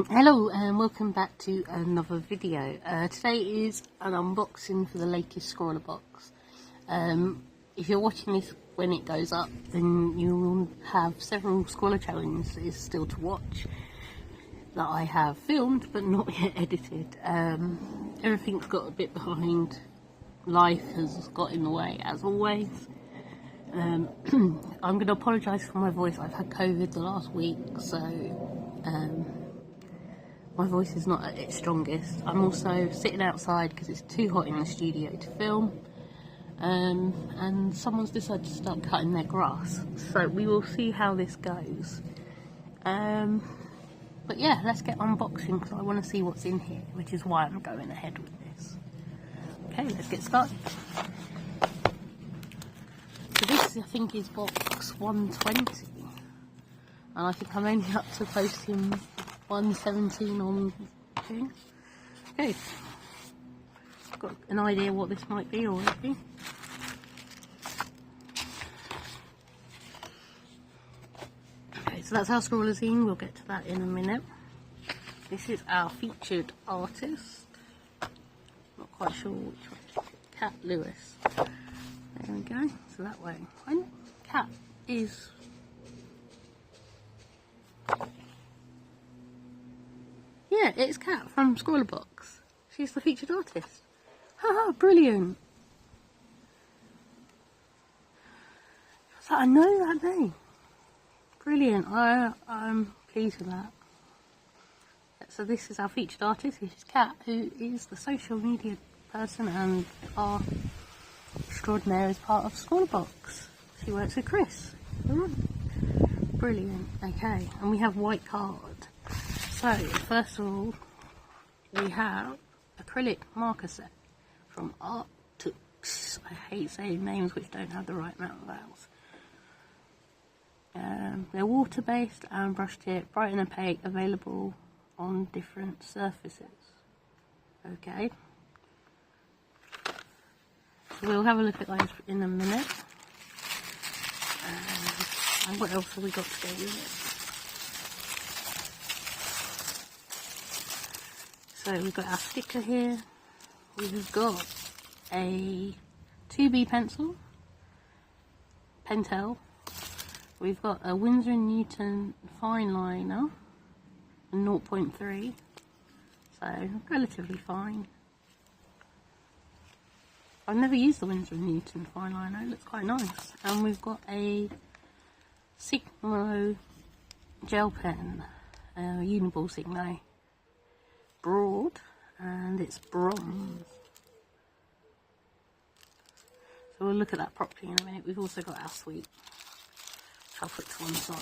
Hello and welcome back to another video. Today is an unboxing for the latest Scrawlrbox. If you're watching this when it goes up, then you will have several Scrawler challenges still to watch that I have filmed but not yet edited. Everything's got a bit behind. Life has got in the way as always. I'm going to apologise for my voice. I've had COVID the last week, so my voice is not at its strongest. I'm also sitting outside because it's too hot in the studio to film, and someone's decided to start cutting their grass, so we will see how this goes. But yeah, let's get unboxing because I want to see what's in here, which is why I'm going ahead with this. Okay, let's get started. So this, I think, is box 120, and I think I'm only up to posting 117 on thing. Okay, got an idea what this might be already. Okay, so that's our Scrawlrbox. We'll get to that in a minute. This is our featured artist. Not quite sure which one. Cat Lewis. There we go. So that way. And Cat is. Yeah, it's Cat from Scrawlrbox. She's the featured artist. Haha, brilliant. So I know that name. Brilliant. I'm pleased with that. So this is our featured artist, which is Cat, who is the social media person and our extraordinaire as part of Scrawlrbox. She works with Chris. Brilliant. Okay, and we have white card. So, first of all, we have acrylic marker set from Artux. I hate saying names which don't have the right amount of vowels. They're water-based and brush tip, bright and opaque, available on different surfaces. Okay. So we'll have a look at those in a minute. And what else have we got to go with it? So we've got our sticker here, we've got a 2B pencil, Pentel, we've got a Winsor & Newton fine liner, 0.3, so relatively fine. I've never used the Winsor & Newton fine liner, it looks quite nice. And we've got a Signo gel pen, Uniball Signo. Broad, and it's bronze. So we'll look at that properly in a minute. We've also got our sweet, which I'll put to one side.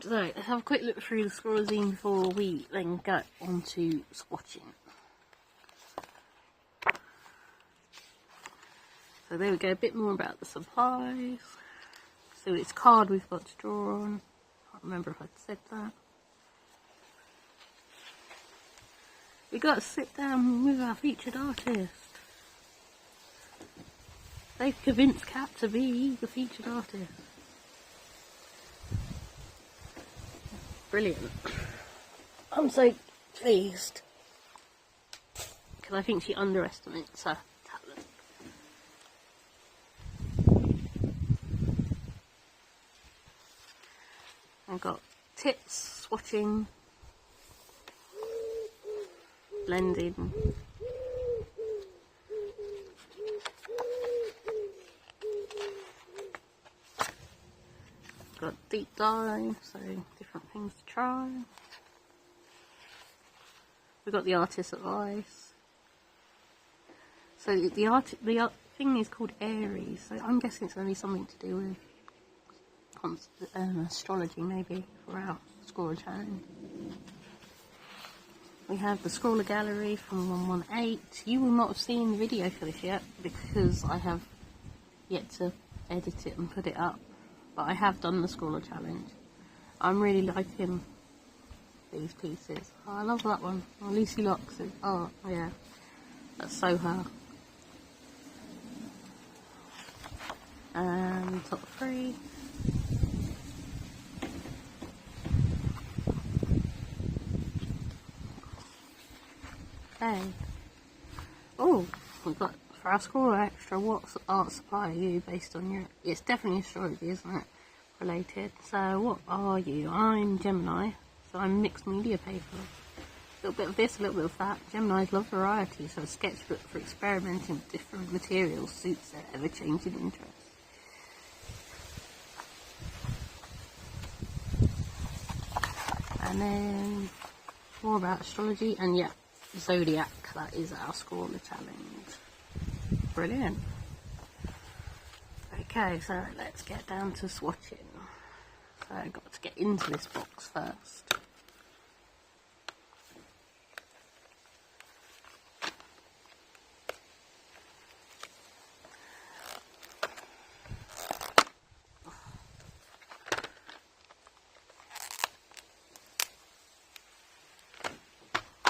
So let's have a quick look through the Scrawlrbox before we then go on to swatching. So there we go, a bit more about the supplies. So it's card we've got to draw on. I can't remember if I'd said that. We got to sit down with our featured artist. They've convinced Cat to be the featured artist. Brilliant. I'm so pleased. Because I think she underestimates her talent. I've got tips, swatching, blending, got deep dive, so different things to try. We've got the artist's advice. So the thing is called Aries, so I'm guessing it's going to be something to do with astrology, maybe, for our Scrawler challenge. We have the Scrawler Gallery from 118. You will not have seen the video for this yet because I have yet to edit it and put it up. But I have done the Scrawler challenge. I'm really liking these pieces. Oh, I love that one. Oh, Lucy Locks. Oh, yeah. That's so her. And top three. Okay. Oh, we've got for our score extra. What art supply are you based on your? It's definitely astrology, isn't it? Related. So what are you? I'm Gemini, so I'm mixed media paper. A little bit of this, a little bit of that. Geminis love variety, so a sketchbook for experimenting with different materials suits their ever-changing interests. And then more about astrology, and yeah, zodiac, that is our score on the challenge. Brilliant. Okay, so let's get down to swatching. So I've got to get into this box first.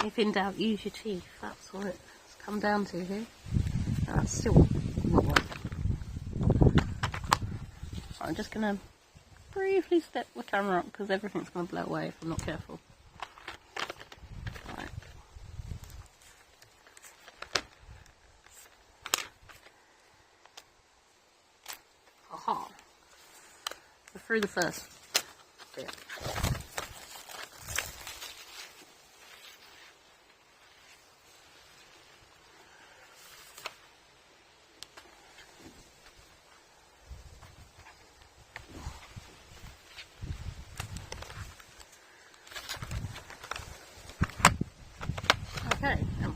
If in doubt, use your teeth. That's what it's come down to here. That's still not right. So I'm just going to briefly step the camera up because everything's going to blow away if I'm not careful. Right. Aha. So through the first bit. Okay, so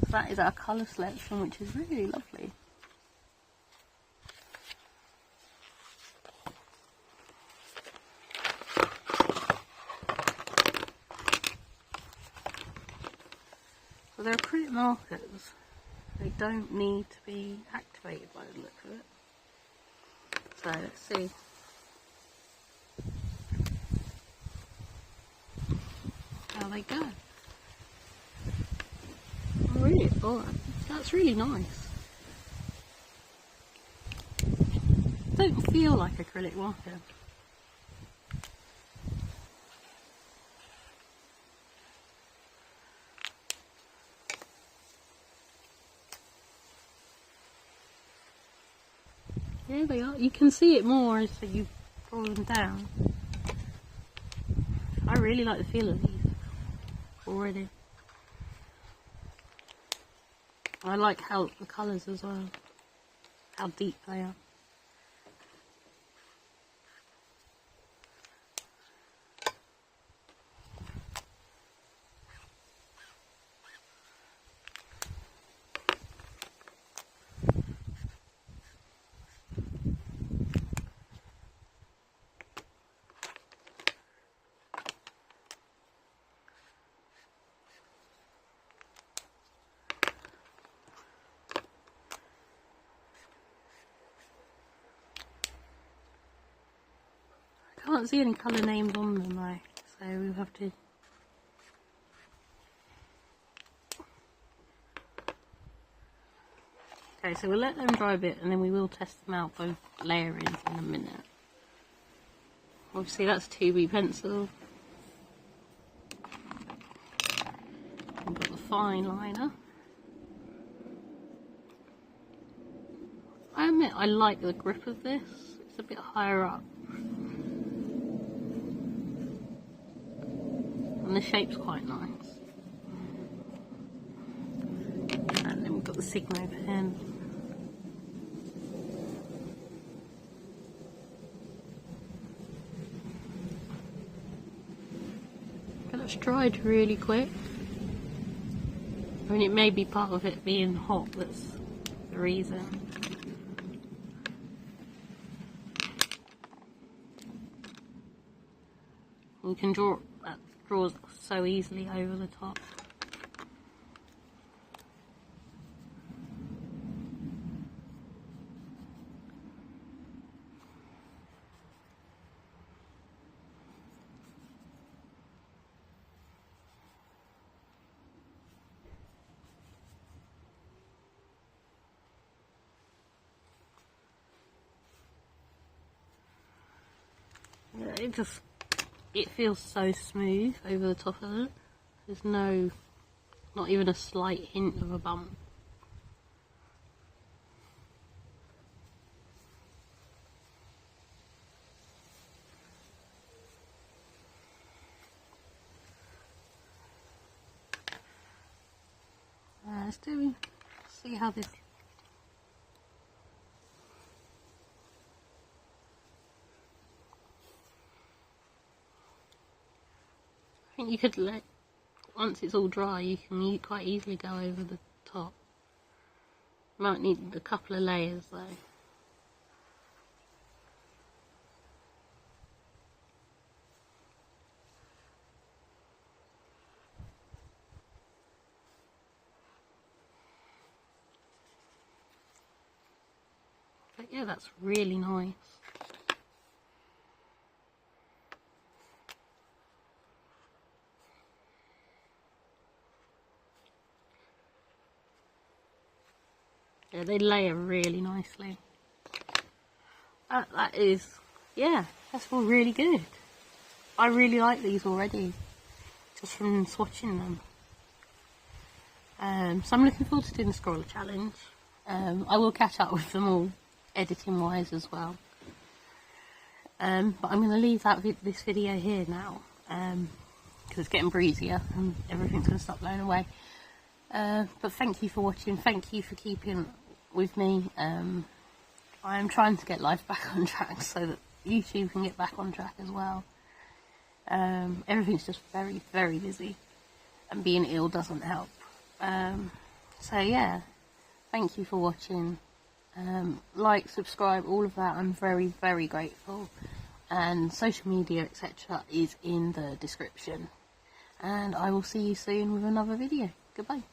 that is our colour selection, which is really lovely. So they're acrylic markers. They don't need to be activated by the look of it. So let's see. How they go. Oh, really? Oh, that's really nice. Don't feel like acrylic marker. Yeah, they are. You can see it more as you pull them down. I really like the feel of these already. I like how the colours as well, how deep they are. I can't see any colour names on them though, so we'll have to. Okay, so we'll let them dry a bit and then we will test them out both layerings in a minute. Obviously that's 2B pencil. We've got the fine liner. I admit I like the grip of this, it's a bit higher up. And the shape's quite nice. And then we've got the Signo pen. That's dried really quick. I mean, it may be part of it being hot that's the reason. You can draw, that draws so easily over the top. Yeah, it feels so smooth over the top of it. There's no Not even a slight hint of a bump. Let's see how this. I think you could once it's all dry, you can quite easily go over the top. Might need a couple of layers though. But yeah, that's really nice. Yeah, they layer really nicely. That is, yeah, that's all really good. I really like these already, just from swatching them. So I'm looking forward to doing the scroller challenge. I will catch up with them all, editing wise as well. But I'm going to leave this video here now, because it's getting breezier and everything's going to stop blowing away. But thank you for watching, thank you for keeping with me. I am trying to get life back on track so that YouTube can get back on track as well. Everything's just very, very busy, and being ill doesn't help. So yeah, thank you for watching. Like, subscribe, all of that, I'm very, very grateful. And social media, etc. is in the description. And I will see you soon with another video. Goodbye.